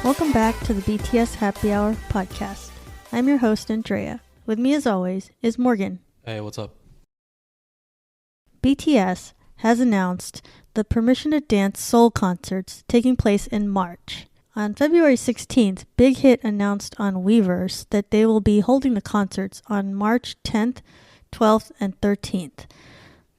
Welcome back to the BTS Happy Hour podcast. I'm your host, Andrea. With me, as always, is Morgan. Hey, what's up? BTS has announced the Permission to Dance Seoul concerts taking place in March. On February 16th, Big Hit announced on Weverse that they will be holding the concerts on March 10th, 12th, and 13th.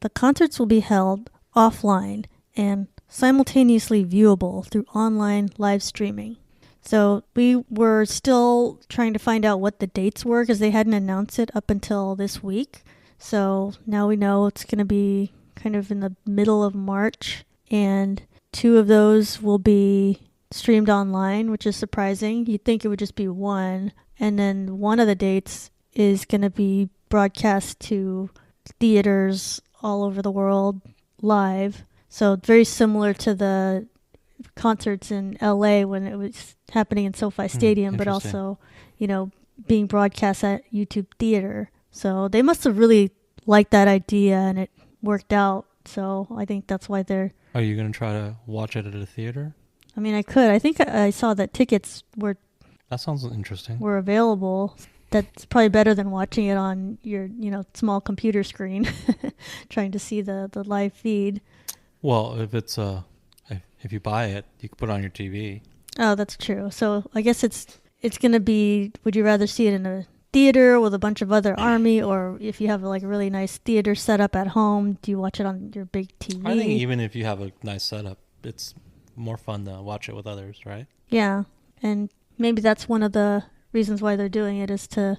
The concerts will be held offline and simultaneously viewable through online live streaming. So we were still trying to find out what the dates were because they hadn't announced it up until this week. So now we know it's going to be kind of in the middle of March, and 2 of those will be streamed online, which is surprising. You'd think it would just be one, and then one of the dates is going to be broadcast to theaters all over the world live. So very similar to the concerts in LA when it was happening in SoFi Stadium, but also, being broadcast at YouTube Theater. So they must have really liked that idea and it worked out. So I think that's why they're... Are you going to try to watch it at a theater? I mean, I could. I think I saw that tickets were... That sounds interesting. ...were available. That's probably better than watching it on your, small computer screen, trying to see the live feed. Well, if you buy it, you can put it on your TV. Oh, that's true. So I guess it's going to be, would you rather see it in a theater with a bunch of other ARMY, or if you have like a really nice theater setup at home, do you watch it on your big TV? I think even if you have a nice setup, it's more fun to watch it with others, right? Yeah, and maybe that's one of the reasons why they're doing it, is to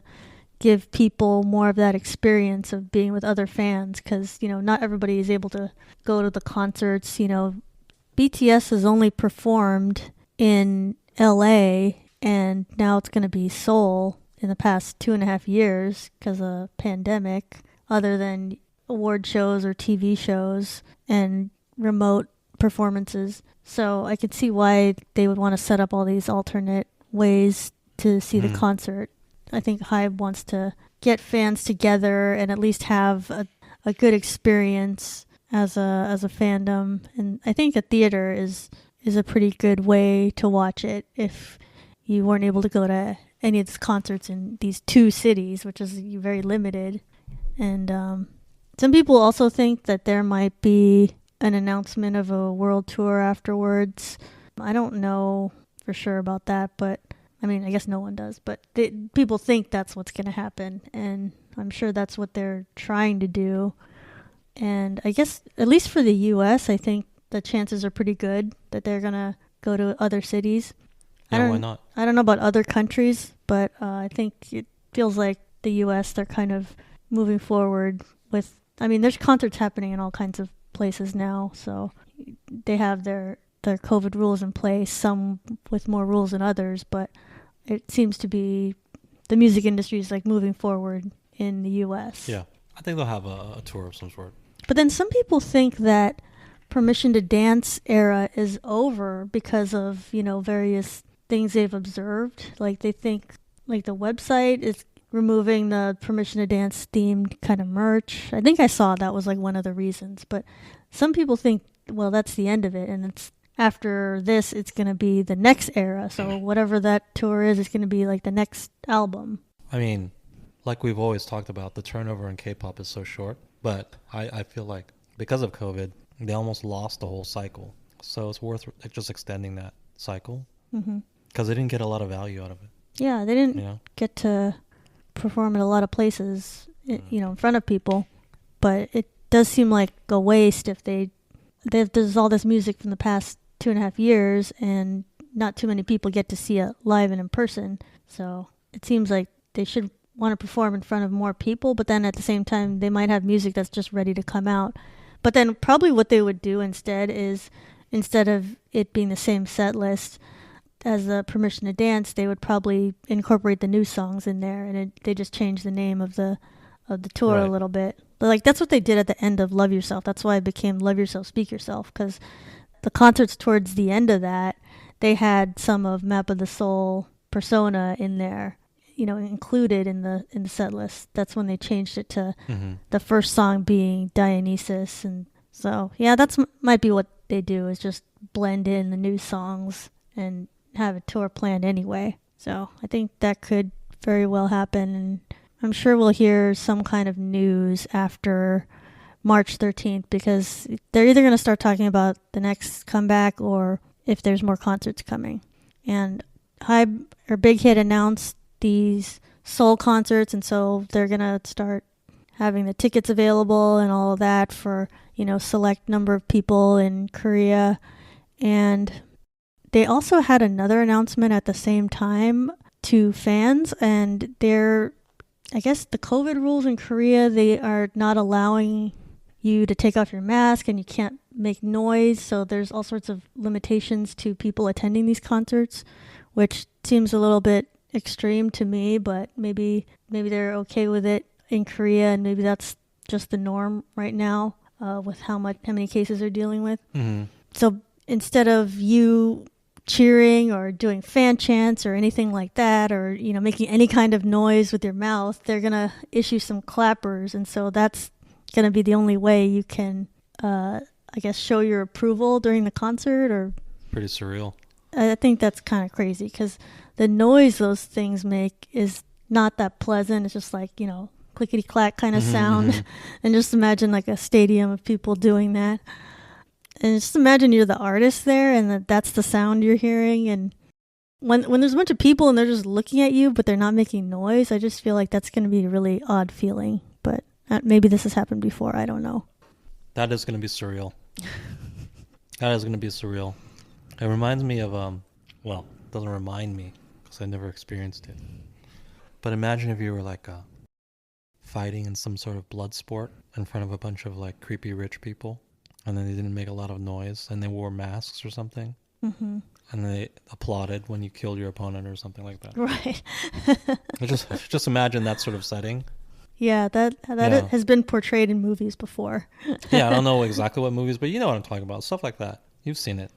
give people more of that experience of being with other fans, because, not everybody is able to go to the concerts. BTS has only performed in LA, and now it's going to be Seoul in the past 2.5 years because of pandemic, other than award shows or TV shows and remote performances. So I could see why they would want to set up all these alternate ways to see the concert. I think HYBE wants to get fans together and at least have a good experience as a fandom. And I think a theater is a pretty good way to watch it if you weren't able to go to any of these concerts in these 2 cities, which is very limited. And some people also think that there might be an announcement of a world tour afterwards. I don't know for sure about that, but I mean, I guess no one does, but people think that's what's going to happen, and I'm sure that's what they're trying to do. And I guess, at least for the U.S., I think the chances are pretty good that they're going to go to other cities. Yeah, why not? I don't know about other countries, but I think it feels like the U.S., they're kind of moving forward with... I mean, there's concerts happening in all kinds of places now, so they have their COVID rules in place, some with more rules than others, but it seems to be the music industry is like moving forward in the U.S. Yeah, I think they'll have a tour of some sort. But then some people think that Permission to Dance era is over because of, various things they've observed. Like they think like the website is removing the Permission to Dance themed kind of merch. I think I saw that was like one of the reasons, but some people think, well, that's the end of it, and it's after this, it's going to be the next era. So whatever that tour is, it's going to be like the next album. I mean, like we've always talked about, the turnover in K-pop is so short. But I feel like because of COVID, they almost lost the whole cycle. So it's worth just extending that cycle. Because they didn't get a lot of value out of it. Yeah, they didn't get to perform at a lot of places, in front of people. But it does seem like a waste if there's all this music from the past 2.5 years and not too many people get to see it live and in person. So it seems like they should want to perform in front of more people, but then at the same time they might have music that's just ready to come out. But then probably what they would do instead is, instead of it being the same set list as the Permission to Dance, they would probably incorporate the new songs in there, and they just change the name of the tour a little bit. But like that's what they did at the end of Love Yourself. That's why it became Love Yourself, Speak Yourself, because the concerts towards the end of that, they had some of Map of the Soul, Persona in there, included in the set list. That's when they changed it to the first song being Dionysus. And so, yeah, might be what they do, is just blend in the new songs and have a tour planned anyway. So I think that could very well happen, and I'm sure we'll hear some kind of news after March 13th, because they're either going to start talking about the next comeback or if there's more concerts coming. And Big Hit announced these Seoul concerts, and so they're going to start having the tickets available and all of that for, select number of people in Korea. And they also had another announcement at the same time to fans, and I guess the COVID rules in Korea, they are not allowing you to take off your mask, and you can't make noise, so there's all sorts of limitations to people attending these concerts, which seems a little bit extreme to me, but maybe they're okay with it in Korea, and maybe that's just the norm right now with how many cases they're dealing with. Mm-hmm. So instead of you cheering or doing fan chants or anything like that, or making any kind of noise with your mouth, they're gonna issue some clappers, and so that's gonna be the only way you can I guess show your approval during the concert. Or pretty surreal. I think that's kind of crazy, because the noise those things make is not that pleasant. It's just like clickety clack kind of sound. And just imagine like a stadium of people doing that. And just imagine you're the artist there, and that's the sound you're hearing. And when there's a bunch of people and they're just looking at you, but they're not making noise, I just feel like that's going to be a really odd feeling. But maybe this has happened before. I don't know. That is going to be surreal. That is going to be surreal. It reminds me of, well, it doesn't remind me because I never experienced it. But imagine if you were like fighting in some sort of blood sport in front of a bunch of like creepy rich people, and then they didn't make a lot of noise, and they wore masks or something, mm-hmm. and they applauded when you killed your opponent or something like that. Right. just imagine that sort of setting. Yeah, that has been portrayed in movies before. Yeah, I don't know exactly what movies, but you know what I'm talking about. Stuff like that. You've seen it.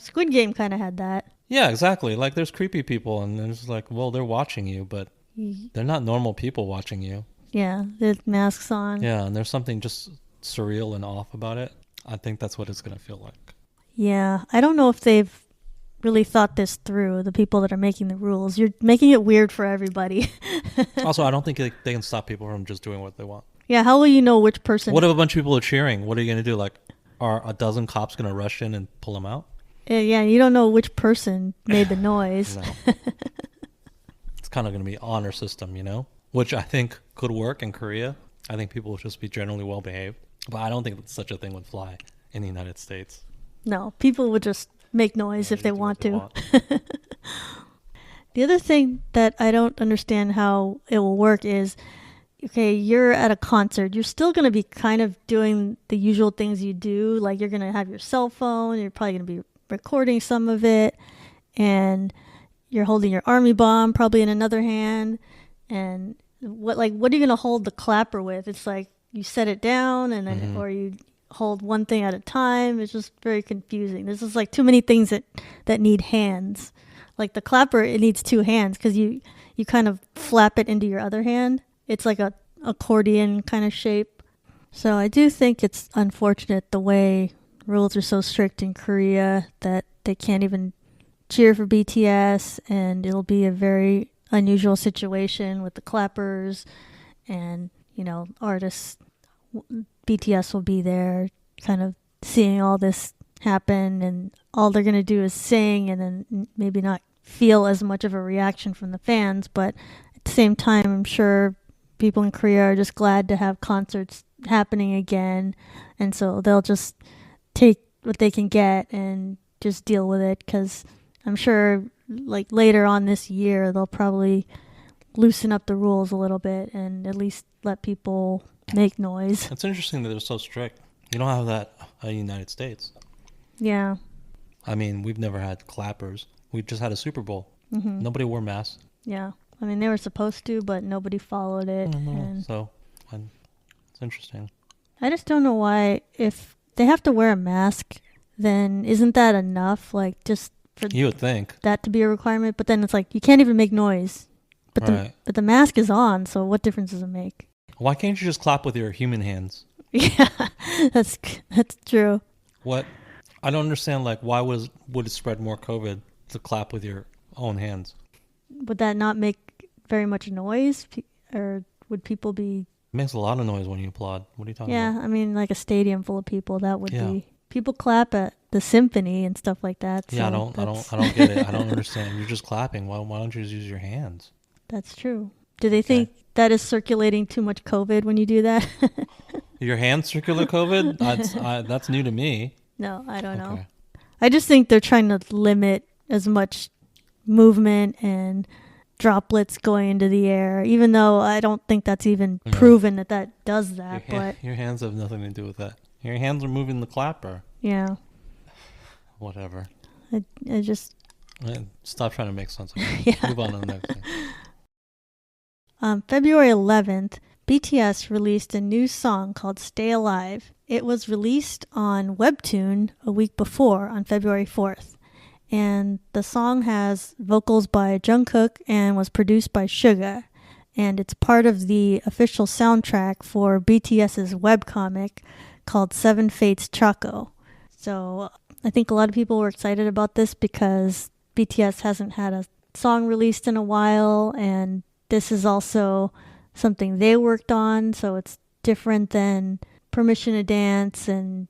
Squid Game kind of had that. Yeah, exactly. Like there's creepy people, and there's like, well, they're watching you, but they're not normal people watching you. Yeah, the masks on. Yeah, and there's something just surreal and off about it. I think that's what it's going to feel like. Yeah, I don't know if they've really thought this through, the people that are making the rules. You're making it weird for everybody. Also, I don't think they can stop people from just doing what they want. Yeah, how will you know which person? What if a bunch of people are cheering? What are you going to do? Like, are a dozen cops going to rush in and pull them out? Yeah, you don't know which person made the noise. No. It's kind of going to be honor system, which I think could work in Korea. I think people will just be generally well behaved. But I don't think that such a thing would fly in the United States. No, people would just make noise if they want to. The other thing that I don't understand how it will work is, okay, you're at a concert. You're still going to be kind of doing the usual things you do. Like you're going to have your cell phone. You're probably going to be recording some of it. And you're holding your army bomb probably in another hand. And what are you going to hold the clapper with? It's like you set it down and then, or you hold one thing at a time. It's just very confusing. There's just like too many things that need hands. Like the clapper, it needs two hands because you kind of flap it into your other hand. It's like a accordion kind of shape. So I do think it's unfortunate the way rules are so strict in Korea that they can't even cheer for BTS, and it'll be a very unusual situation with the clappers and, artists. BTS will be there kind of seeing all this happen, and all they're going to do is sing and then maybe not feel as much of a reaction from the fans. But at the same time, I'm sure people in Korea are just glad to have concerts happening again, and so they'll just take what they can get and just deal with it, because I'm sure like later on this year they'll probably loosen up the rules a little bit and at least let people make noise. It's interesting that they're so strict. You don't have that in the United States. Yeah. I mean, we've never had clappers. We just had a Super Bowl. Mm-hmm. Nobody wore masks. Yeah. I mean, they were supposed to, but nobody followed it. So, it's interesting. I just don't know why, if they have to wear a mask, then isn't that enough? Like, just for you would think that to be a requirement, but then it's like, you can't even make noise. But the mask is on, so what difference does it make? Why can't you just clap with your human hands? Yeah, that's true. What? I don't understand, like, why would it spread more COVID to clap with your own hands. Would that not make very much noise? Or would people be... It makes a lot of noise when you applaud. What are you talking Yeah, about? I mean, like a stadium full of people, that would Yeah. be... People clap at the symphony and stuff like that. Yeah, So I don't get it. I don't understand. You're just clapping. Why don't you just use your hands? That's true. Do they think that is circulating too much COVID when you do that? Your hands circular COVID? That's new to me. No, I don't know. I just think they're trying to limit as much movement and droplets going into the air, even though I don't think that's even proven that does that. But your hands have nothing to do with that. Your hands are moving the clapper. Yeah. Whatever. I just... Stop trying to make sense of it. Yeah. Move on to the next thing. February 11th, BTS released a new song called Stay Alive. It was released on Webtoon a week before, on February 4th. And the song has vocals by Jungkook and was produced by Suga. And it's part of the official soundtrack for BTS's webcomic called Seven Fates Choco. So I think a lot of people were excited about this because BTS hasn't had a song released in a while, and this is also something they worked on, so it's different than Permission to Dance and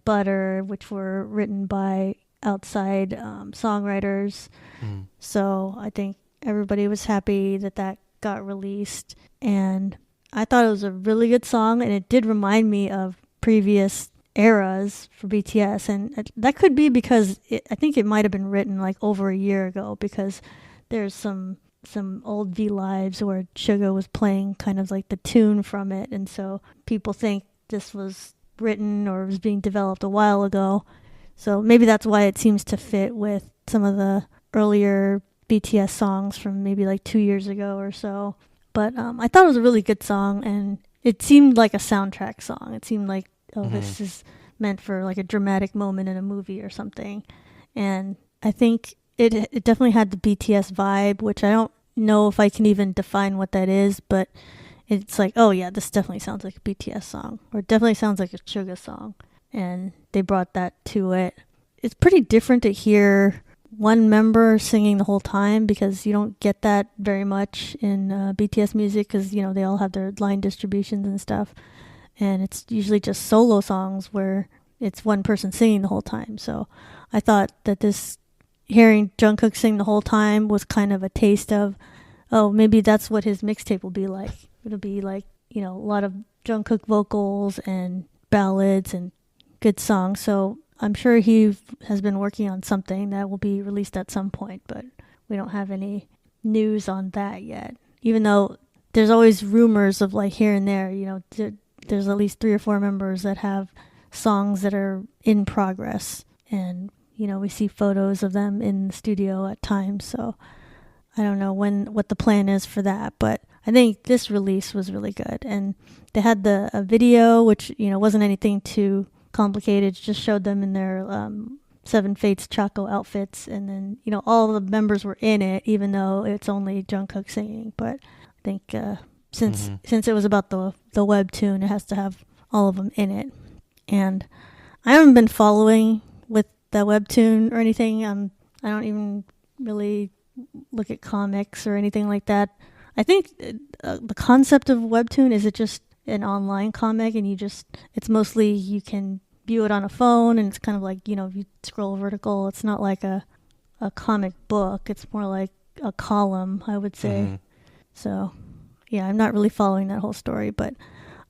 Butter, which were written by outside songwriters. So I think everybody was happy that got released, and I thought it was a really good song, and it did remind me of previous eras for BTS, and that could be because I think it might have been written like over a year ago, because there's some old V Lives where Suga was playing kind of like the tune from it, and so people think this was written or was being developed a while ago. So maybe that's why it seems to fit with some of the earlier BTS songs from maybe like 2 years ago or so. But I thought it was a really good song, and it seemed like a soundtrack song. It seemed like, this is meant for like a dramatic moment in a movie or something. And I think it definitely had the BTS vibe, which I don't know if I can even define what that is, but it's like, oh yeah, this definitely sounds like a BTS song, or it definitely sounds like a Suga song. And they brought that to it. It's pretty different to hear one member singing the whole time, because you don't get that very much in BTS music, because they all have their line distributions and stuff, and it's usually just solo songs where it's one person singing the whole time. So I thought that this, hearing Jungkook sing the whole time, was kind of a taste of, oh, maybe that's what his mixtape will be like. It'll be like, a lot of Jungkook vocals and ballads and good songs. So I'm sure he has been working on something that will be released at some point, but we don't have any news on that yet. Even though there's always rumors of like here and there, there's at least 3 or 4 members that have songs that are in progress. And, we see photos of them in the studio at times. So I don't know what the plan is for that, but I think this release was really good. And they had a video, which, wasn't anything too complicated. Just showed them in their Seven Fates Choco outfits, and then all the members were in it, even though it's only Jungkook singing. But I think since it was about the webtoon, it has to have all of them in it. And I haven't been following with the webtoon or anything. I don't even really look at comics or anything like that. I think the concept of webtoon is, it just an online comic, and it's mostly, you can view it on a phone, and it's kind of like, if you scroll vertical, it's not like a comic book. It's more like a column, I would say. So yeah, I'm not really following that whole story, but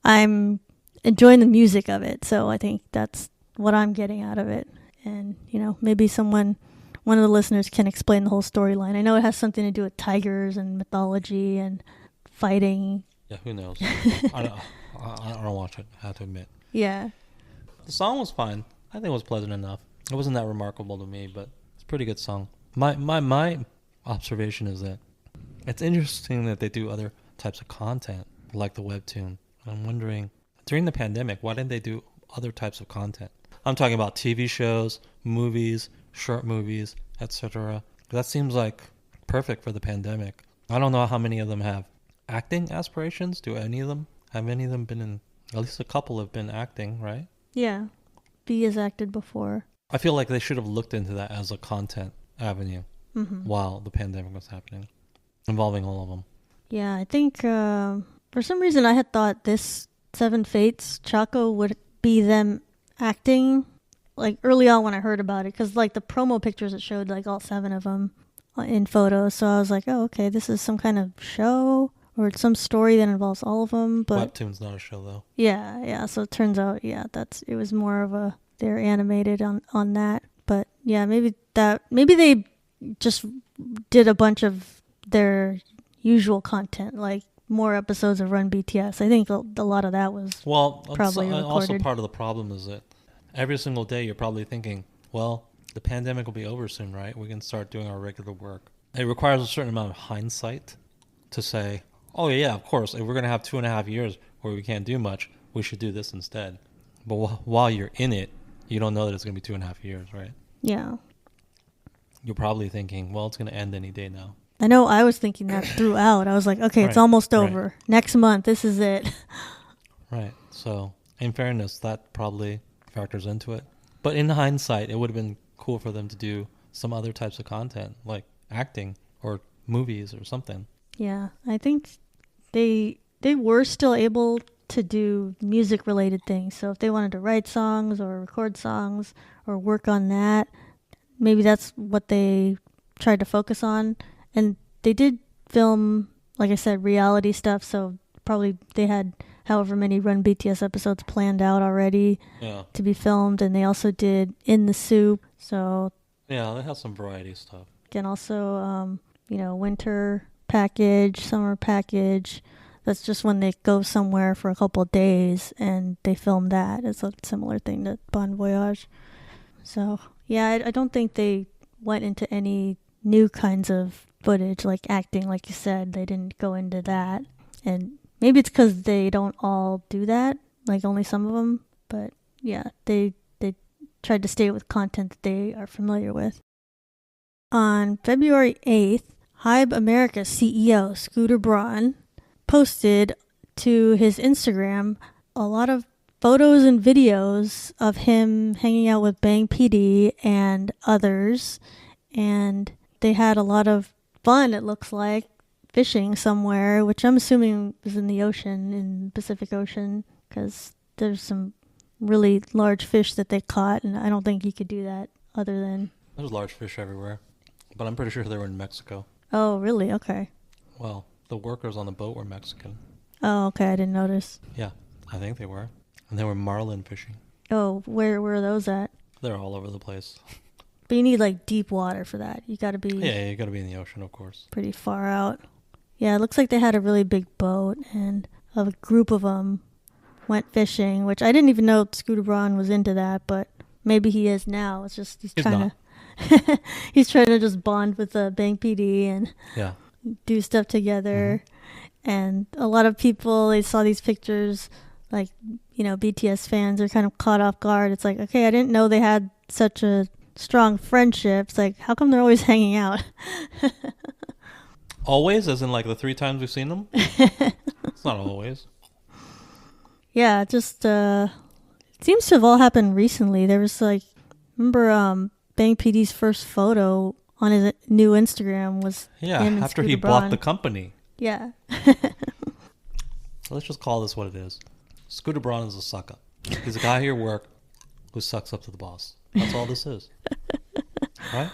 I'm enjoying the music of it. So I think that's what I'm getting out of it. And, maybe one of the listeners can explain the whole storyline. I know it has something to do with tigers and mythology and fighting. Yeah, who knows? I don't watch it, I have to admit. Yeah. The song was fine. I think it was pleasant enough. It wasn't that remarkable to me, but it's a pretty good song. My observation is that it's interesting that they do other types of content, like the webtoon. I'm wondering, during the pandemic, why didn't they do other types of content? I'm talking about TV shows, movies, short movies, etc. That seems like perfect for the pandemic. I don't know how many of them have acting aspirations. Do any of them? Have any of them been in? At least a couple have been acting, right? Yeah. B has acted before. I feel like they should have looked into that as a content avenue Mm-hmm. while the pandemic was happening, involving all of them. Yeah, I think for some reason I had thought this Seven Fates Chaco would be them acting like early on when I heard about it, because like the promo pictures it showed like all seven of them in photos. So I was like, oh, okay, this is some kind of show or it's some story that involves all of them. But Webtoon's not a show though. yeah. So it turns out, yeah, it was more of a they're animated on that. But yeah, maybe they just did a bunch of their usual content, like more episodes of Run BTS. I think a lot of that was probably recorded. Also part of the problem is that every single day you're probably thinking, well, the pandemic will be over soon, right? We can start doing our regular work. It requires a certain amount of hindsight to say, oh yeah, of course, if we're going to have 2.5 years where we can't do much, we should do this instead. But while you're in it, you don't know that it's going to be 2.5 years, right? Yeah. You're probably thinking, well, it's going to end any day now. I know I was thinking that throughout. I was like, okay, it's almost over. Right. Next month, this is it. Right. So, in fairness, that probably factors into it. But in hindsight, it would have been cool for them to do some other types of content, like acting or movies or something. Yeah, I think they were still able to do music-related things. So if they wanted to write songs or record songs or work on that, maybe that's what they tried to focus on. And they did film, like I said, reality stuff. So probably they had however many Run BTS episodes planned out already to be filmed. And they also did In the Soup. So yeah, they have some variety stuff. And also, winter package, summer package. That's just when they go somewhere for a couple of days and they film that. It's a similar thing to Bon Voyage. So yeah, I don't think they went into any new kinds of footage, like acting, like you said. They didn't go into that. And maybe it's because they don't all do that, like only some of them. But yeah, they tried to stay with content that they are familiar with. On February 8th, Hybe America CEO Scooter Braun posted to his Instagram a lot of photos and videos of him hanging out with Bang PD and others. And they had a lot of fun, it looks like, fishing somewhere, which I'm assuming was in the ocean, in the Pacific Ocean, because there's some really large fish that they caught, and I don't think you could do that other than... There's large fish everywhere, but I'm pretty sure they were in Mexico. Oh, really? Okay. Well, the workers on the boat were Mexican. Oh, okay. I didn't notice. Yeah, I think they were. And they were marlin fishing. Oh, where are those at? They're all over the place. But you need like deep water for that. You got to be... Yeah, you got to be in the ocean, of course. Pretty far out. Yeah, it looks like they had a really big boat, and a group of them went fishing, which I didn't even know Scooter Braun was into that, but maybe he is now. It's just he's trying to... he's trying to just bond with Bang PD and do stuff together. Mm-hmm. And a lot of people, they saw these pictures, like, BTS fans are kind of caught off guard. It's like, okay, I didn't know they had such a strong friendship. It's like, how come they're always hanging out? Always? As in like the 3 times we've seen them? It's not always. Yeah, just it seems to have all happened recently. There was like, remember Bang PD's first photo on his new Instagram was him and after Scooter he Braun. bought the company. Yeah. Let's just call this what it is. Scooter Braun is a suck-up. He's a guy here at work who sucks up to the boss. That's all this is. Right?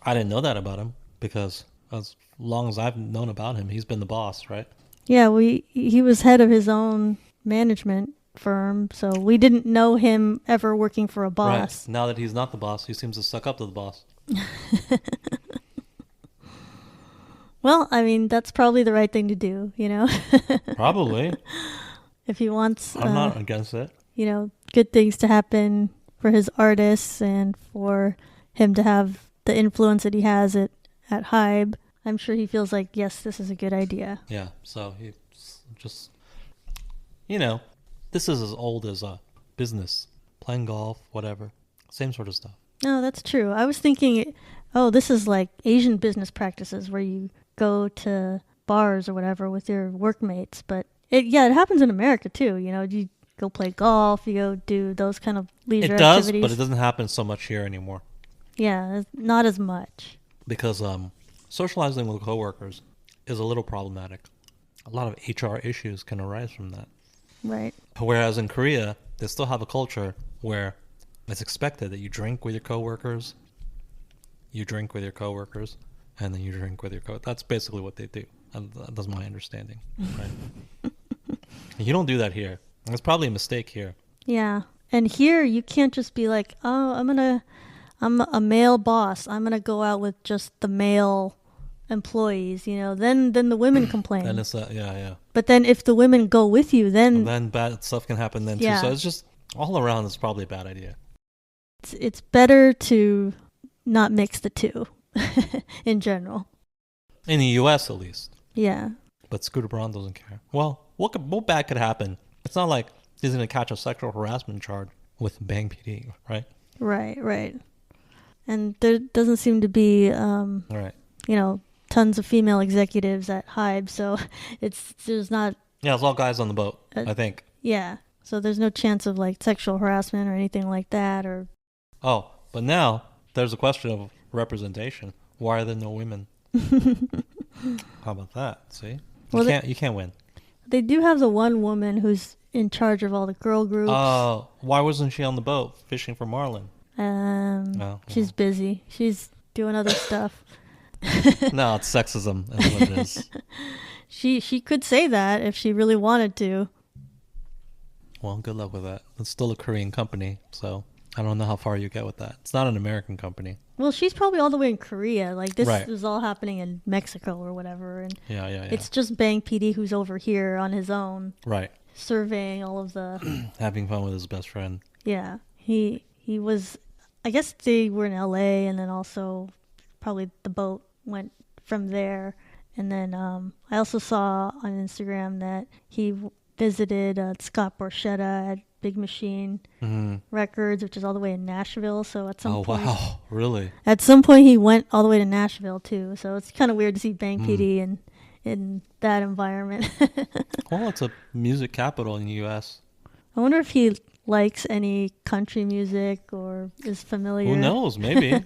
I didn't know that about him because as long as I've known about him, he's been the boss, right? Yeah, he was head of his own management firm, so we didn't know him ever working for a boss. Right. Now that he's not the boss, he seems to suck up to the boss. Well, I mean, that's probably the right thing to do, Probably. If he wants... I'm not against it. Good things to happen for his artists and for him to have the influence that he has at Hybe. I'm sure he feels like, yes, this is a good idea. Yeah, so he just... this is as old as business. Playing golf, whatever. Same sort of stuff. No, that's true. I was thinking, this is like Asian business practices where you go to bars or whatever with your workmates. But it happens in America too. You go play golf, you go do those kind of leisure activities. It does, but it doesn't happen so much here anymore. Yeah, not as much. because socializing with coworkers is a little problematic. A lot of HR issues can arise from that. Right. Whereas in Korea, they still have a culture where it's expected that you drink with your coworkers, and then you drink with your That's basically what they do. That's my understanding. Right? You don't do that here. It's probably a mistake here. Yeah. And here you can't just be like, oh, I'm a male boss. I'm gonna go out with just the male employees. Then the women complain. Then it's yeah. But then if the women go with you, And then bad stuff can happen then too. Yeah. So it's just all around. It's probably a bad idea. It's better to not mix the two in general. In the U.S. at least. Yeah. But Scooter Braun doesn't care. Well, what bad could happen? It's not like he's going to catch a sexual harassment charge with Bang PD, right? Right. And there doesn't seem to be, Right. Tons of female executives at Hybe, so there's not. Yeah, it's all guys on the boat, I think. Yeah, so there's no chance of like sexual harassment or anything like that, or. Oh, but now there's a question of representation. Why are there no women? How about that? See, you can't win. They do have the one woman who's in charge of all the girl groups. Oh, why wasn't she on the boat fishing for marlin? She's busy. She's doing other stuff. No, it's sexism. That's what it is. She could say that if she really wanted to. Well, good luck with that. It's still a Korean company, so I don't know how far you get with that. It's not an American company. Well, she's probably all the way in Korea. Like this Right. is all happening in Mexico or whatever, and Yeah. it's just Bang PD who's over here on his own, right, surveying all of the. having fun with his best friend. Yeah, he was. I guess they were in LA, and then also probably the boat went from there. And then I also saw on Instagram that he visited Scott Borchetta at Big Machine Records, which is all the way in Nashville. So at some point, Wow, really? At some point, he went all the way to Nashville too. So it's kind of weird to see Bang PD in that environment. Well, it's a music capital in the U.S. I wonder if he likes any country music or is familiar. Who knows? Maybe.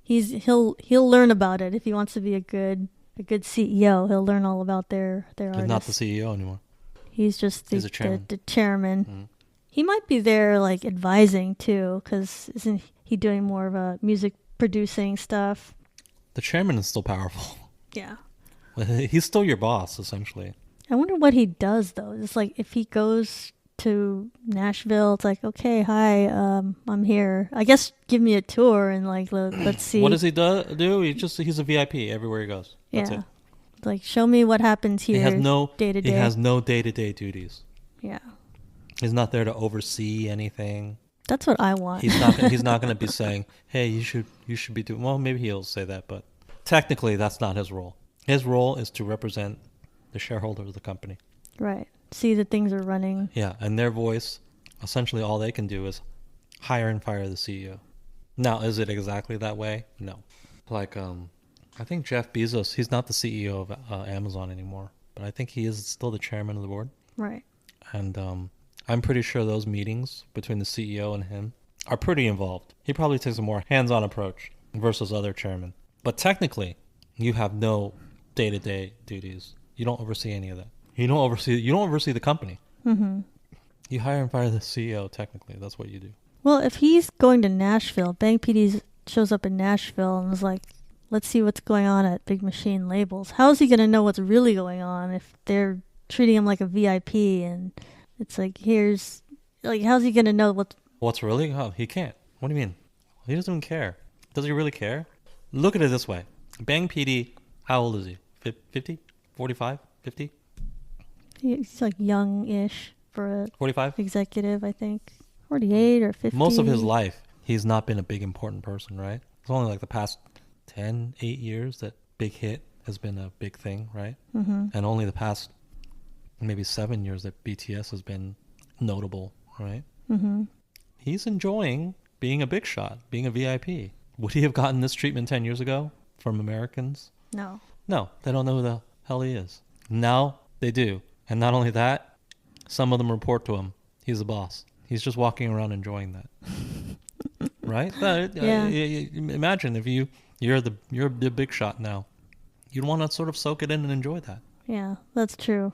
He'll learn about it if he wants to be a good CEO. He'll learn all about their artists. He's not the CEO anymore. He's just He's a chairman. the chairman. He might be there like advising too, because isn't he doing more of a music producing stuff? The chairman is still powerful. Yeah. He's still your boss, essentially. I wonder what he does though. It's like if he goes to Nashville, it's like, okay, hi, I'm here. I guess give me a tour and like let's see. What does he do? He's a VIP everywhere he goes. That's it. Like show me what happens here. He has no day-to-day. He has no day-to-day duties. Yeah. He's not there to oversee anything. That's what I want. He's not going to be saying, "Hey, you should be doing." Well, maybe he'll say that, but technically that's not his role. His role is to represent the shareholders of the company. Right. See that things are running. Yeah, and their voice, essentially all they can do is hire and fire the CEO. Now, is it exactly that way? No. Like, I think Jeff Bezos, he's not the CEO of Amazon anymore, but I think he is still the chairman of the board. Right. And I'm pretty sure those meetings between the CEO and him are pretty involved. He probably takes a more hands-on approach versus other chairmen. But technically, you have no day-to-day duties. You don't oversee any of that. You don't oversee the company. Mm-hmm. You hire and fire the CEO, technically. That's what you do. Well, if he's going to Nashville, Bang PD shows up in Nashville and is like, let's see what's going on at Big Machine Labels. How is he going to know what's really going on if they're treating him like a VIP and it's like, how's he going to know what's really? Oh, he can't. What do you mean? He doesn't even care. Does he really care? Look at it this way. Bang PD, how old is he? 50? 45? 50? He's like young-ish for a 45 executive, I think. 48 or 50. Most of his life, he's not been a big important person, right? It's only like the past 8 years that Big Hit has been a big thing, right? Mm-hmm. And only the past maybe 7 years that BTS has been notable, right? Mm-hmm. He's enjoying being a big shot, being a VIP. Would he have gotten this treatment 10 years ago from Americans? No. No, they don't know who the hell he is. Now they do. And not only that, some of them report to him. He's the boss. He's just walking around enjoying that. Right? Yeah. Imagine if You're the big shot now. You'd want to sort of soak it in and enjoy that, Yeah, that's true.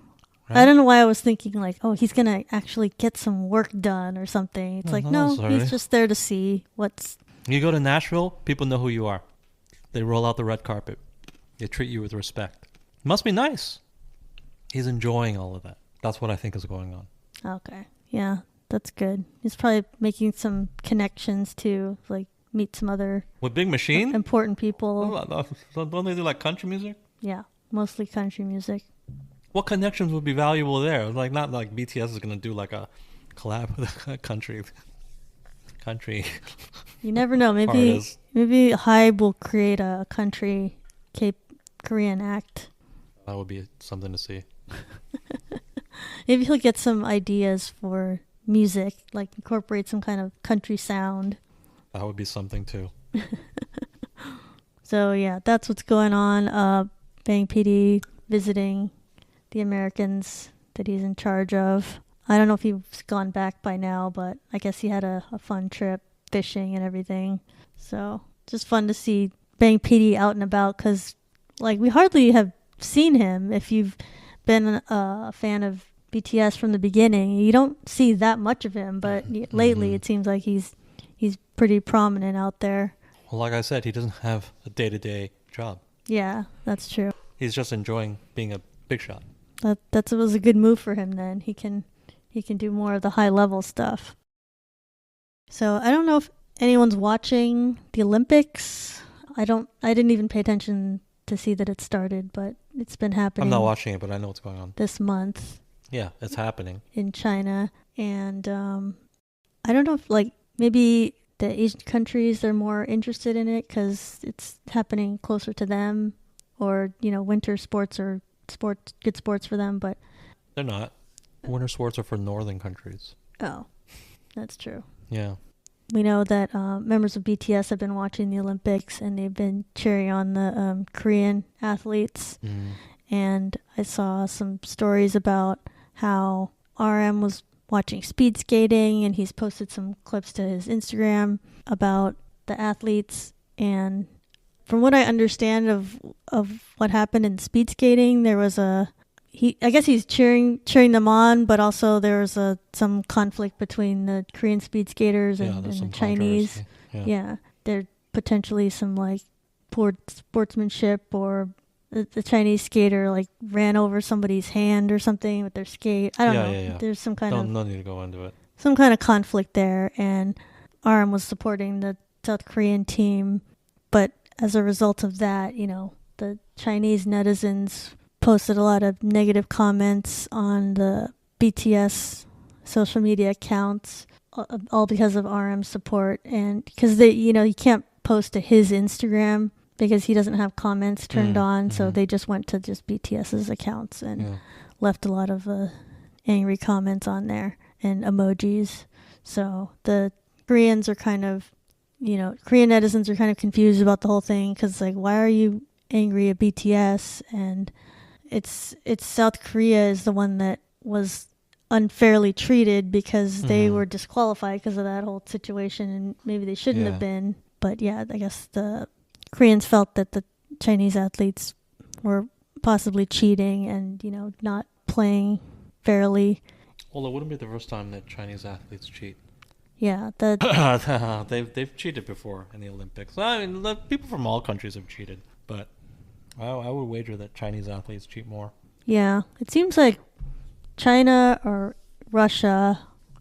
I right? don't know why I was thinking like, oh, he's gonna actually get some work done or something. It's No, like, not no, he's necessarily. just there to see what's. You go to Nashville, people know who you are. They roll out the red carpet. They treat you with respect. It must be nice. He's enjoying all of that. That's what I think is going on. Okay, yeah, that's good. He's probably making some connections to like meet some other With Big Machine? important people. Don't they do like country music? Yeah, mostly country music. What connections would be valuable there? Like not like BTS is gonna do like a collab with a country. You never know. Maybe artist. maybe Hybe will create a country Korean act. That would be something to see. Maybe he'll get some ideas for music, like incorporate some kind of country sound. That would be something too. So yeah, that's what's going on. Bang PD visiting the Americans that he's in charge of. I don't know if he's gone back by now, but I guess he had a fun trip fishing and everything. So just fun to see Bang PD out and about because like we hardly have seen him. If you've been a fan of BTS from the beginning, you don't see that much of him, but lately it seems like he's pretty prominent out there. Well, like I said, he doesn't have a day-to-day job. Yeah, that's true. He's just enjoying being a big shot. That was a good move for him then. He can do more of the high level stuff. So I don't know if anyone's watching the Olympics. I didn't even pay attention to see that it started, but it's been happening. I'm not watching it, but I know what's going on. This month. Yeah, it's happening. In China. And I don't know if like maybe the Asian countries are more interested in it because it's happening closer to them, or winter sports or good sports for them, but They're not. Winter sports are for northern countries. oh, that's true. Yeah. We know that members of BTS have been watching the Olympics and they've been cheering on the Korean athletes. And I saw some stories about how RM was watching speed skating, and he's posted some clips to his Instagram about the athletes. And from what I understand of what happened in speed skating, there was I guess he's cheering them on, but also there was some conflict between the Korean speed skaters and the Chinese. Yeah, there potentially some like poor sportsmanship, or the Chinese skater like ran over somebody's hand or something with their skate. I don't know. Yeah. There's some kind of no need to go into it. Some kind of conflict there, and RM was supporting the South Korean team, but as a result of that, the Chinese netizens posted a lot of negative comments on the BTS social media accounts, all because of RM's support, and because you can't post to his Instagram because he doesn't have comments turned on, so they just went to just BTS's accounts and left a lot of angry comments on there and emojis. So the Koreans are kind of, Korean netizens are kind of confused about the whole thing because like, why are you angry at BTS? And it's South Korea is the one that was unfairly treated because they were disqualified because of that whole situation, and maybe they shouldn't have been. But yeah, I guess the Koreans felt that the Chinese athletes were possibly cheating and not playing fairly. Well, it wouldn't be the first time that Chinese athletes cheat. Yeah, they've cheated before in the Olympics. I mean, people from all countries have cheated, but I would wager that Chinese athletes cheat more. Yeah, it seems like China or Russia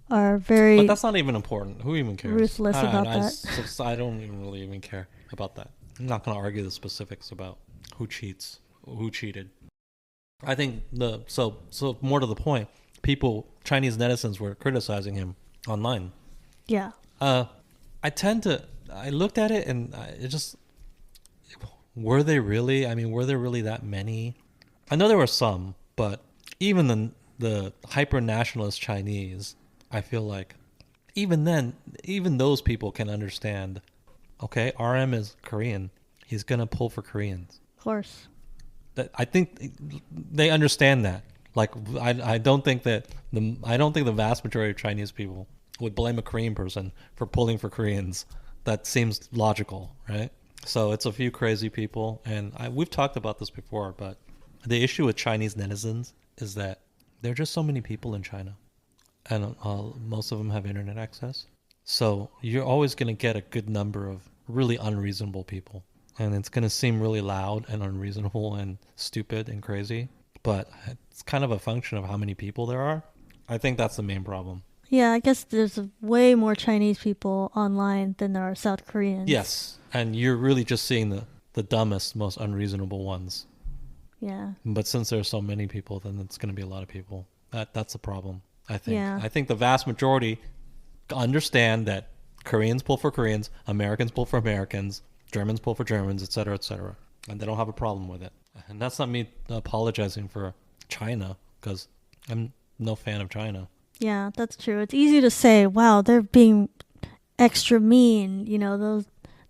are very. But that's not even important. Who even cares? Ruthless about that. I don't really even care about that. I'm not going to argue the specifics about who cheats, who cheated. I think so more to the point, Chinese netizens were criticizing him online. Yeah. I looked at it and were they really? I mean, were there really that many? I know there were some, but even the hyper-nationalist Chinese, I feel like even then, even those people can understand, okay, RM is Korean. He's going to pull for Koreans. Of course. I think they understand that. Like, I don't think the vast majority of Chinese people would blame a Korean person for pulling for Koreans. That seems logical, right? So it's a few crazy people, and we've talked about this before, but the issue with Chinese netizens is that there are just so many people in China, and most of them have internet access. So you're always going to get a good number of really unreasonable people, and it's going to seem really loud and unreasonable and stupid and crazy, but it's kind of a function of how many people there are. I think that's the main problem. Yeah, I guess there's way more Chinese people online than there are South Koreans. Yes, and you're really just seeing the dumbest, most unreasonable ones. Yeah. But since there's so many people, then it's going to be a lot of people. That's the problem, I think. Yeah. I think the vast majority understand that Koreans pull for Koreans, Americans pull for Americans, Germans pull for Germans, etc., etc., and they don't have a problem with it. And that's not me apologizing for China, because I'm no fan of China. Yeah, that's true. It's easy to say, wow, they're being extra mean.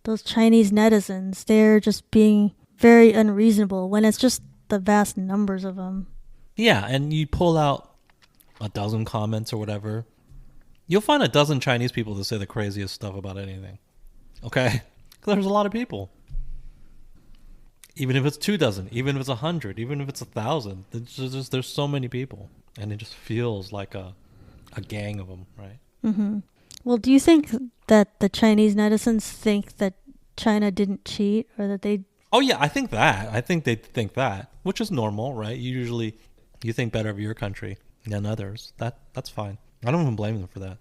Those Chinese netizens, they're just being very unreasonable when it's just the vast numbers of them. Yeah, and you pull out a dozen comments or whatever, you'll find a dozen Chinese people to say the craziest stuff about anything. Okay? There's a lot of people. Even if it's 2 dozen, even if it's 100, even if it's 1,000, there's so many people, and it just feels like a gang of them, right? Mm-hmm. Well, do you think that the Chinese netizens think that China didn't cheat, or that they... Oh yeah, I think that. I think they think that, which is normal, right? You think better of your country than others. That's fine. I don't even blame them for that.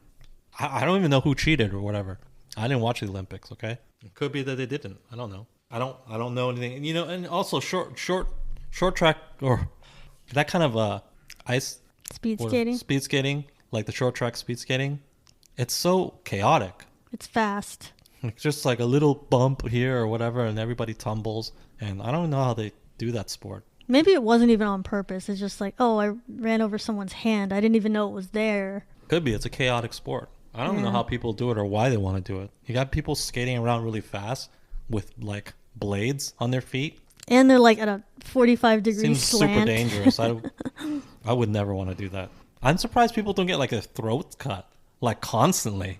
I don't even know who cheated or whatever. I didn't watch the Olympics. Okay, it could be that they didn't. I don't know. I don't know anything. And also short track, or that kind of ice Speed skating? Like the short track speed skating. It's so chaotic. It's fast. It's just like a little bump here or whatever, and everybody tumbles. And I don't know how they do that sport. Maybe it wasn't even on purpose. It's just like, oh, I ran over someone's hand. I didn't even know it was there. Could be. It's a chaotic sport. I don't know how people do it or why they want to do it. You got people skating around really fast with like blades on their feet. And they're like at a 45-degree Seems slant. super dangerous. I would never want to do that. I'm surprised people don't get like a throat cut like constantly.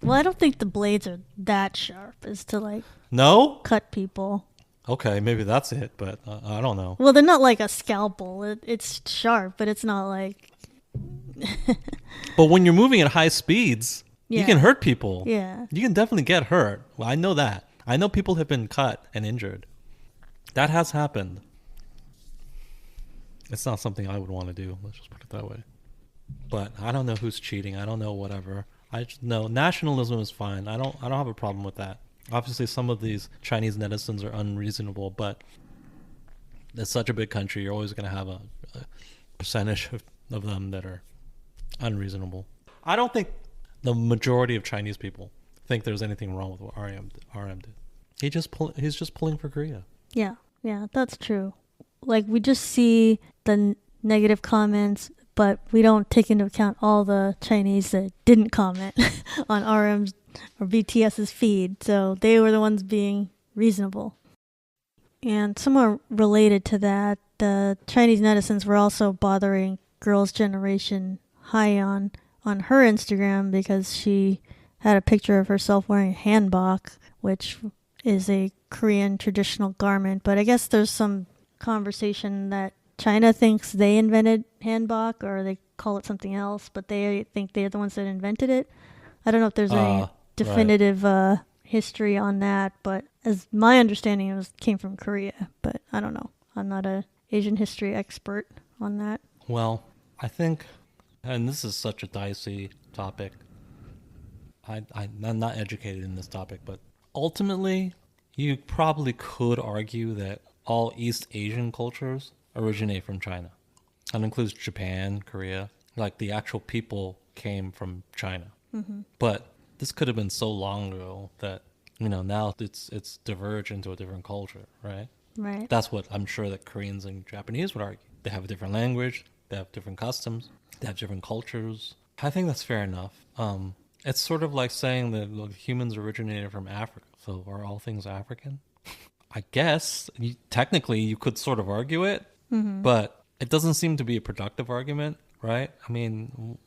Well, I don't think the blades are that sharp as to like cut people. Okay, maybe that's it, but I don't know. Well, they're not like a scalpel. It's sharp, but it's not like... But when you're moving at high speeds, you can hurt people. Yeah. You can definitely get hurt. Well, I know that. I know people have been cut and injured. That has happened. It's not something I would want to do. Let's just put it that way. But I don't know who's cheating. I don't know whatever. I just know nationalism is fine. I don't have a problem with that. Obviously, some of these Chinese netizens are unreasonable, but it's such a big country. You're always going to have a percentage of them that are unreasonable. I don't think the majority of Chinese people think there's anything wrong with what RM did. He's just pulling for Korea. Yeah, that's true. Like, we just see the negative comments, but we don't take into account all the Chinese that didn't comment on RM's or BTS's feed. So they were the ones being reasonable. And somewhat related to that, the Chinese netizens were also bothering Girls' Generation Hyeon on her Instagram because she had a picture of herself wearing a hanbok, which is a Korean traditional garment. But I guess there's some conversation that China thinks they invented hanbok, or they call it something else, but they think they're the ones that invented it. I don't know if there's any definitive history on that, but as my understanding, it came from Korea. But I don't know. I'm not a Asian history expert on that. Well, I think, and this is such a dicey topic. I'm not educated in this topic, but ultimately, you probably could argue that all East Asian cultures originate from China. That includes Japan, Korea. Like, the actual people came from China. Mm-hmm. But this could have been so long ago that, now it's diverged into a different culture, right? Right. That's what I'm sure that Koreans and Japanese would argue. They have a different language. They have different customs. They have different cultures. I think that's fair enough. It's sort of like saying that humans originated from Africa. So are all things African? I guess technically you could sort of argue it, but it doesn't seem to be a productive argument, right? I mean,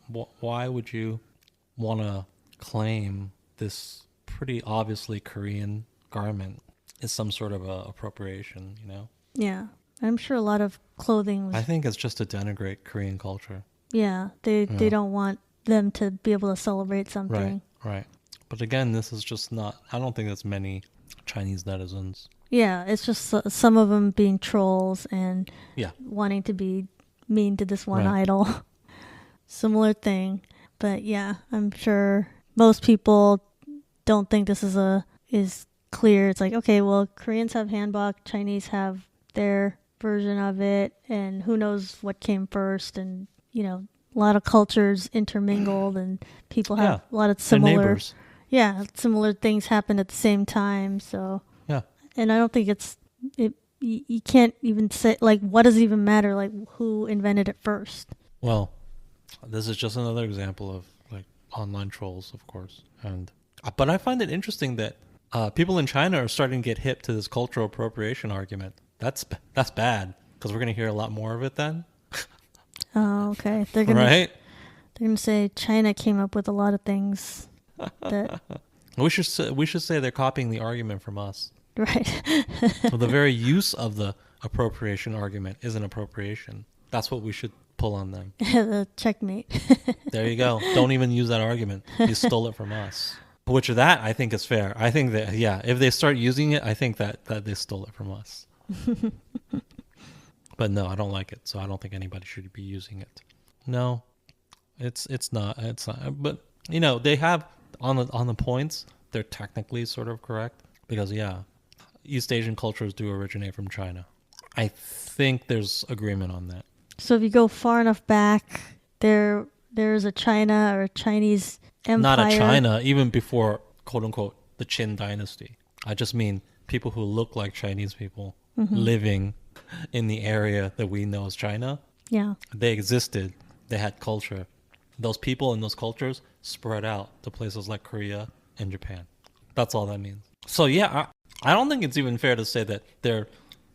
why would you want to claim this pretty obviously Korean garment is some sort of appropriation, you know? Yeah. I'm sure a lot of clothing was, I think it's just to denigrate Korean culture. yeah, they Yeah. don't want them to be able to celebrate something. Right. But again, this is just not, I don't think there's many Chinese netizens. Yeah, it's just some of them being trolls and Yeah. wanting to be mean to this one Right. idol. Similar thing. But yeah, I'm sure most people don't think this is clear. It's like, okay, well, Koreans have hanbok, Chinese have their version of it, and who knows what came first, and a lot of cultures intermingled, and people have a lot of They're similar neighbors. similar things happen at the same time. So Yeah. and I don't think you can't even say, like, what does it even matter, like, who invented it first. Well, this is just another example of like online trolls, of course. But I find it interesting that people in China are starting to get hip to this cultural appropriation argument. That's bad because we're going to hear a lot more of it then. Oh, okay. They're gonna say China came up with a lot of things that We should say they're copying the argument from us. right. So the very use of the appropriation argument is an appropriation. That's what we should pull on them. The checkmate. There you go. Don't even use that argument. You stole it from us. Which of that I think is fair. I think that, yeah, if they start using it, I think that they stole it from us. But no, I don't like it. So I don't think anybody should be using it. No, it's not. It's not. But they have on the points. They're technically sort of correct because East Asian cultures do originate from China. I think there's agreement on that. So if you go far enough back, there's a China or a Chinese empire. Not a China, even before, quote unquote, the Qin dynasty. I just mean people who look like Chinese people living in the area that we know as China. Yeah. They existed. They had culture. Those people and those cultures spread out to places like Korea and Japan. That's all that means. So I don't think it's even fair to say that they're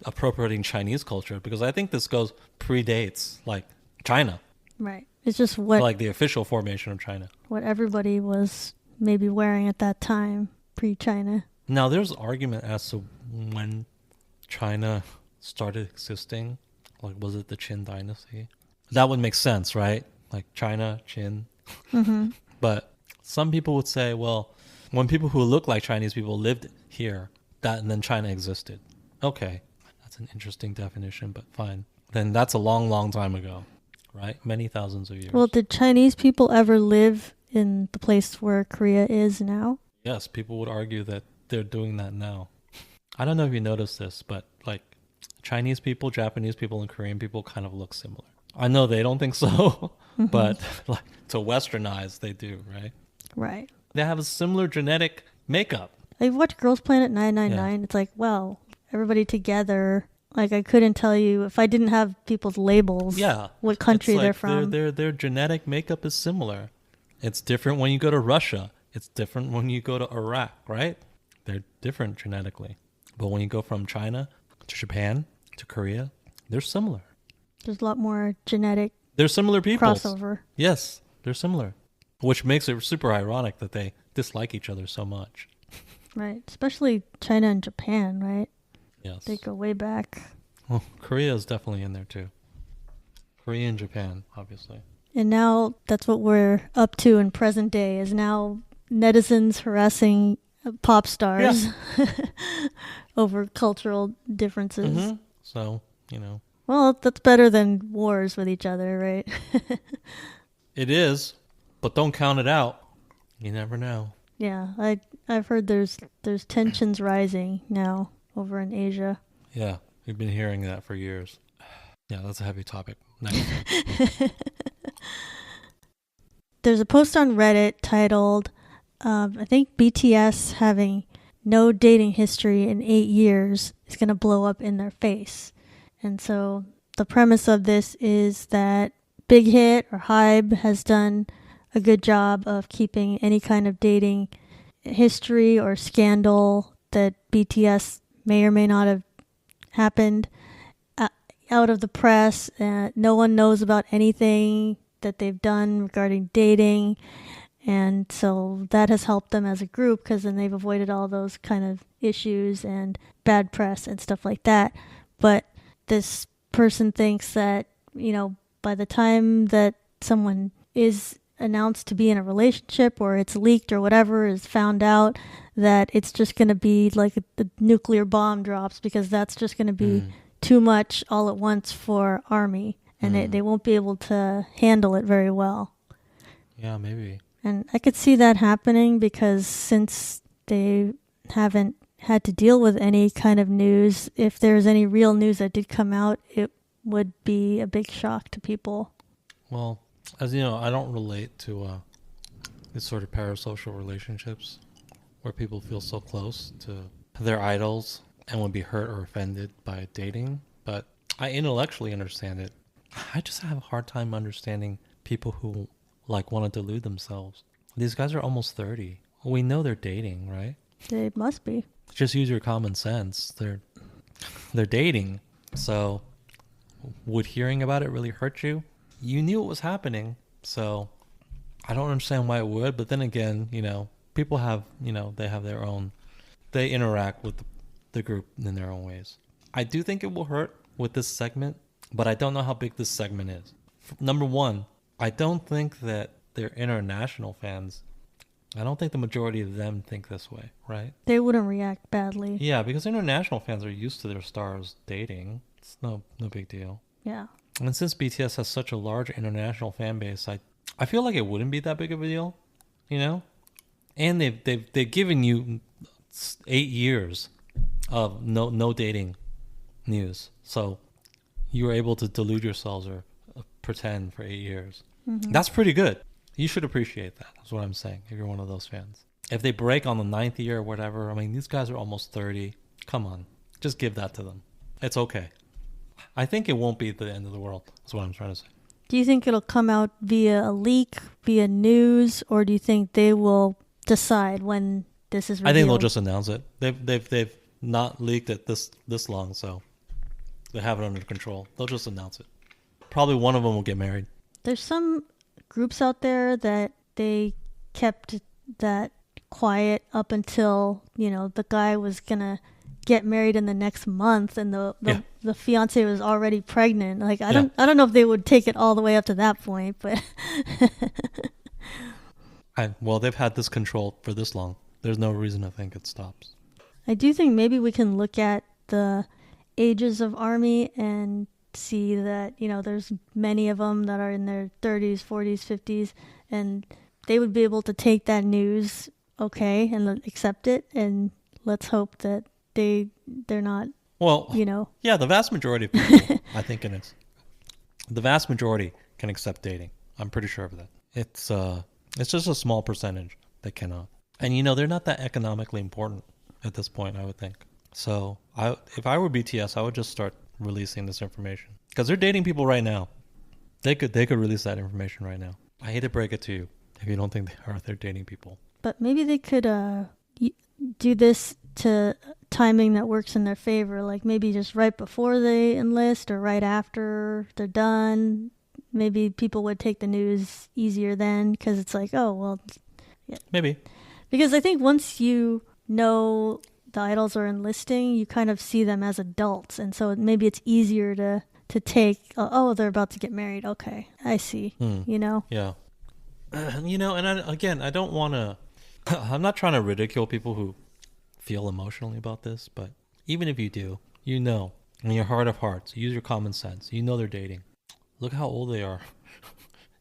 appropriating Chinese culture because I think this predates like China. Right. It's just what Like the official formation of China. what everybody was maybe wearing at that time, pre-China. Now there's argument as to when China started existing. Like, was it the Qin dynasty? That would make sense, right? Like China, Qin. Mm-hmm. But some people would say, well, when people who look like Chinese people lived here, and then China existed. Okay, that's an interesting definition, but fine. Then that's a long, long time ago, right? Many thousands of years. Well, did Chinese people ever live in the place where Korea is now? Yes, people would argue that they're doing that now. I don't know if you noticed this, but like Chinese people, Japanese people, and Korean people kind of look similar. I know they don't think so, but like to Westernize, they do, right? Right. They have a similar genetic makeup. Like, watch Girls Planet 999. It's like, well, everybody together. Like, I couldn't tell you if I didn't have people's labels. Yeah, what country it's like they're from. Their genetic makeup is similar. It's different when you go to Russia. It's different when you go to Iraq, right? They're different genetically. But when you go from China to Japan to Korea, they're similar. There's a lot more genetic They're similar people. crossover. Yes, they're similar. Which makes it super ironic that they dislike each other so much. Right. Especially China and Japan, right? Yes. They go way back. Well, Korea is definitely in there too. Korea and Japan, obviously. And now that's what we're up to in present day, is now netizens harassing pop stars over cultural differences. Mm-hmm. So, Well, that's better than wars with each other, right? it is, but don't count it out. You never know. Yeah, I've heard there's tensions rising now over in Asia. Yeah, we've been hearing that for years. Yeah, that's a heavy topic. Next. There's a post on Reddit titled, I think BTS having no dating history in 8 years is going to blow up in their face. And so the premise of this is that Big Hit or Hybe has done a good job of keeping any kind of dating history or scandal that BTS may or may not have happened out of the press. No one knows about anything that they've done regarding dating. And so that has helped them as a group because then they've avoided all those kind of issues. And bad press and stuff like that. But this person thinks that, by the time that someone is announced to be in a relationship or it's leaked or whatever is found out, that it's just going to be like the nuclear bomb drops, because that's just going to be too much all at once for ARMY, and they won't be able to handle it very well. Yeah, maybe. And I could see that happening, because since they haven't had to deal with any kind of news, if there's any real news that did come out, it would be a big shock to people. Well, as you know, I don't relate to these sort of parasocial relationships where people feel so close to their idols and would be hurt or offended by dating. But I intellectually understand it. I just have a hard time understanding people who like want to delude themselves. These guys are almost 30. We know they're dating, right? They must be. Just use your common sense. They're dating. So would hearing about it really hurt you? You knew it was happening. So I don't understand why it would. But then again, people have, they have their own, they interact with the group in their own ways. I do think it will hurt with this segment, but I don't know how big this segment is. Number one, I don't think that they're international fans. I don't think the majority of them think this way, right? They wouldn't react badly. Yeah, because international fans are used to their stars dating. It's no big deal. Yeah. And since BTS has such a large international fan base, I feel like it wouldn't be that big of a deal, And they've given you 8 years of no dating news, so you were able to delude yourselves or pretend for 8 years. Mm-hmm. That's pretty good. You should appreciate that. That's what I'm saying. If you're one of those fans, if they break on the 9th year or whatever, I mean, these guys are almost 30. Come on, just give that to them. It's okay. I think it won't be the end of the world. That's what I'm trying to say. Do you think it'll come out via a leak, via news, or do you think they will decide when this is revealed? I think they'll just announce it. They've not leaked it this long, so they have it under control. They'll just announce it. Probably one of them will get married. There's some groups out there that they kept that quiet up until, the guy was gonna get married in the next month, and the fiance was already pregnant. Like I don't know if they would take it all the way up to that point, but well, they've had this control for this long. There's no reason to think it stops. I do think maybe we can look at the ages of ARMY and see that, there's many of them that are in their 30s, 40s, 50s, and they would be able to take that news okay and accept it, and let's hope that they're not, Yeah, the vast majority of people, I think the vast majority can accept dating. I'm pretty sure of that. It's just a small percentage that cannot. And, they're not that economically important at this point, I would think. So if I were BTS, I would just start releasing this information, because they're dating people right now. They could release that information right now. I hate to break it to you if you don't think they're dating people. But maybe they could do this to timing that works in their favor, like maybe just right before they enlist or right after they're done. Maybe people would take the news easier then, because it's like, oh, well, yeah. Maybe. Because I think once you know the idols are enlisting, you kind of see them as adults, and so maybe it's easier to take, oh, they're about to get married. Okay, I see. Yeah. And I don't want to, I'm not trying to ridicule people who feel emotionally about this, but even if you do, in your heart of hearts, use your common sense. They're dating. Look how old they are.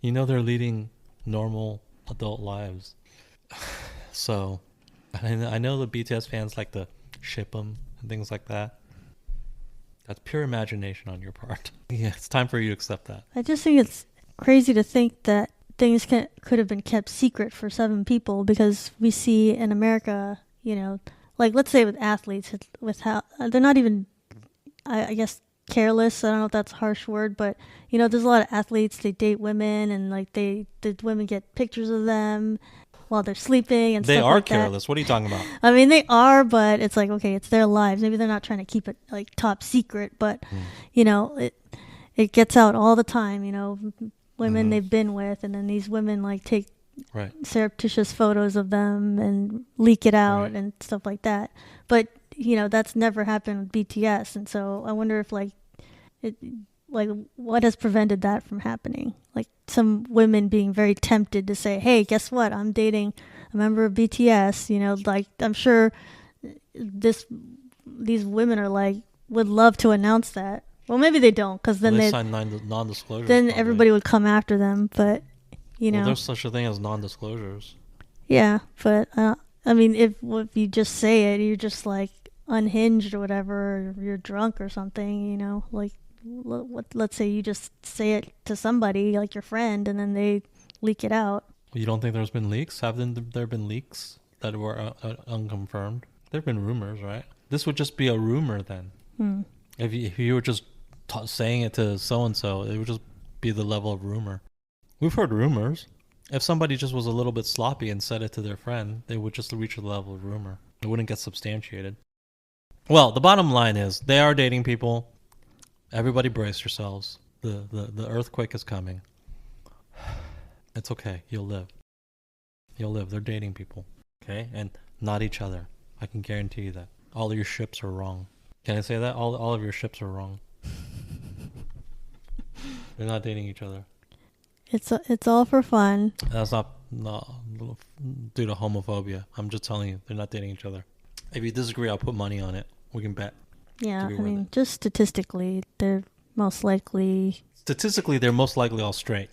They're leading normal adult lives. So I know the BTS fans like to ship them and things like that. That's pure imagination on your part. Yeah, it's time for you to accept that. I just think it's crazy to think that things could have been kept secret for 7 people, because we see in America, like let's say with athletes, with how they're not even, I guess, careless. I don't know if that's a harsh word, but there's a lot of athletes, they date women, and like the women get pictures of them while they're sleeping and they stuff are like careless. that. What are you talking about? I mean, they are, but it's like, okay, it's their lives. Maybe they're not trying to keep it like top secret, but it gets out all the time. Women they've been with, and then these women like take surreptitious photos of them and leak it out and stuff like that. But that's never happened with BTS. And so I wonder if what has prevented that from happening? Like some women being very tempted to say, hey, guess what? I'm dating a member of BTS. Like I'm sure these women are like, would love to announce that. Well, maybe they don't, because then they sign non-disclosures. Then probably. Everybody would come after them. But there's such a thing as non-disclosures. Yeah, but if you just say it, you're just like unhinged or whatever, or you're drunk or something. Like let's say you just say it to somebody like your friend, and then they leak it out. You don't think there's been leaks? Haven't there been leaks that were unconfirmed? There've been rumors, right? This would just be a rumor then. If you were just saying it to so-and-so, it would just be the level of rumor. We've heard rumors. If somebody just was a little bit sloppy and said it to their friend, they would just reach the level of rumor. It wouldn't get substantiated. Well, the bottom line is, they are dating people. Everybody brace yourselves. The earthquake is coming. It's okay. You'll live. You'll live. They're dating people. Okay? And not each other. I can guarantee you that. All of your ships are wrong. Can I say that? All of your ships are wrong. They're not dating each other. It's all for fun. That's not due to homophobia. I'm just telling you, they're not dating each other. If you disagree, I'll put money on it. We can bet. Yeah, just statistically, they're most likely... Statistically, they're most likely all straight.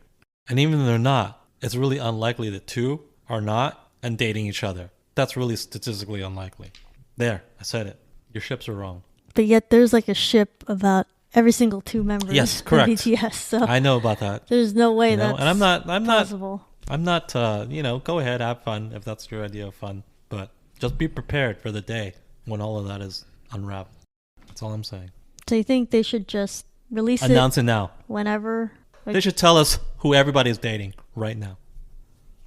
And even if they're not, it's really unlikely that two are not and dating each other. That's really statistically unlikely. There, I said it. Your ships are wrong. But yet there's like a ship about every single two members of BTS. So I know about that. There's no way that's and I'm possible. not go ahead, have fun if that's your idea of fun. But just be prepared for the day when all of that is unraveled. That's all I'm saying. So you think they should just announce it now? Whenever? They should tell us who everybody's dating right now.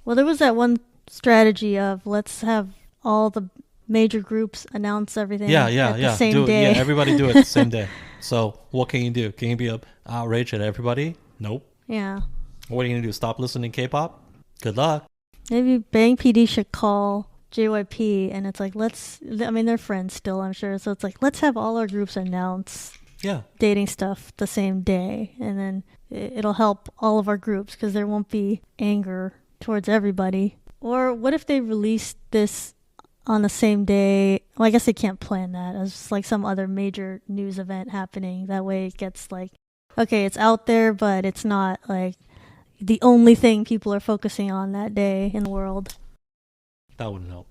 Well, there was that one strategy of let's have all the major groups announce everything at the same day. Yeah, everybody do it the same day. So what can you do? Can you be outraged at everybody? Nope. Yeah. What are you going to do? Stop listening to K-pop? Good luck. Maybe Bang PD should call JYP and it's like, they're friends still, I'm sure. So it's like, let's have all our groups announce dating stuff the same day. And then it'll help all of our groups because there won't be anger towards everybody. Or what if they released this on the same day? Well, I guess they can't plan that as like some other major news event happening. That way it gets like, okay, it's out there, but it's not like the only thing people are focusing on that day in the world. That wouldn't help.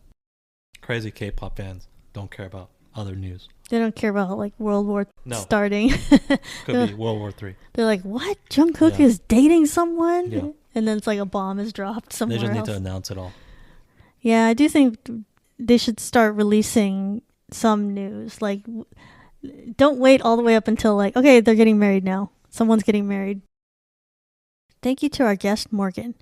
Crazy K-pop fans don't care about other news. They don't care about like World War starting. Could be World War III. They're like, what? Jungkook is dating someone? Yeah. And then it's like a bomb is dropped somewhere else. They just need to announce it all. Yeah, I do think they should start releasing some news. Like, don't wait all the way up until like, okay, they're getting married now. Someone's getting married. Thank you to our guest, Morgan.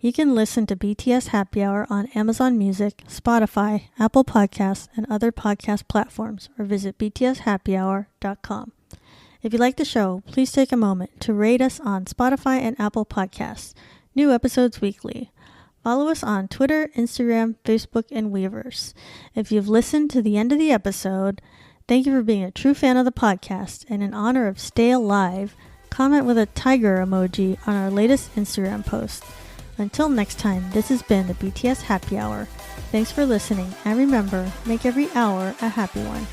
You can listen to BTS Happy Hour on Amazon Music, Spotify, Apple Podcasts, and other podcast platforms, or visit btshappyhour.com. If you like the show, please take a moment to rate us on Spotify and Apple Podcasts. New episodes weekly. Follow us on Twitter, Instagram, Facebook, and Weverse. If you've listened to the end of the episode, thank you for being a true fan of the podcast, and in honor of Stay Alive, comment with a tiger emoji on our latest Instagram post. Until next time, this has been the BTS Happy Hour. Thanks for listening, and remember, make every hour a happy one.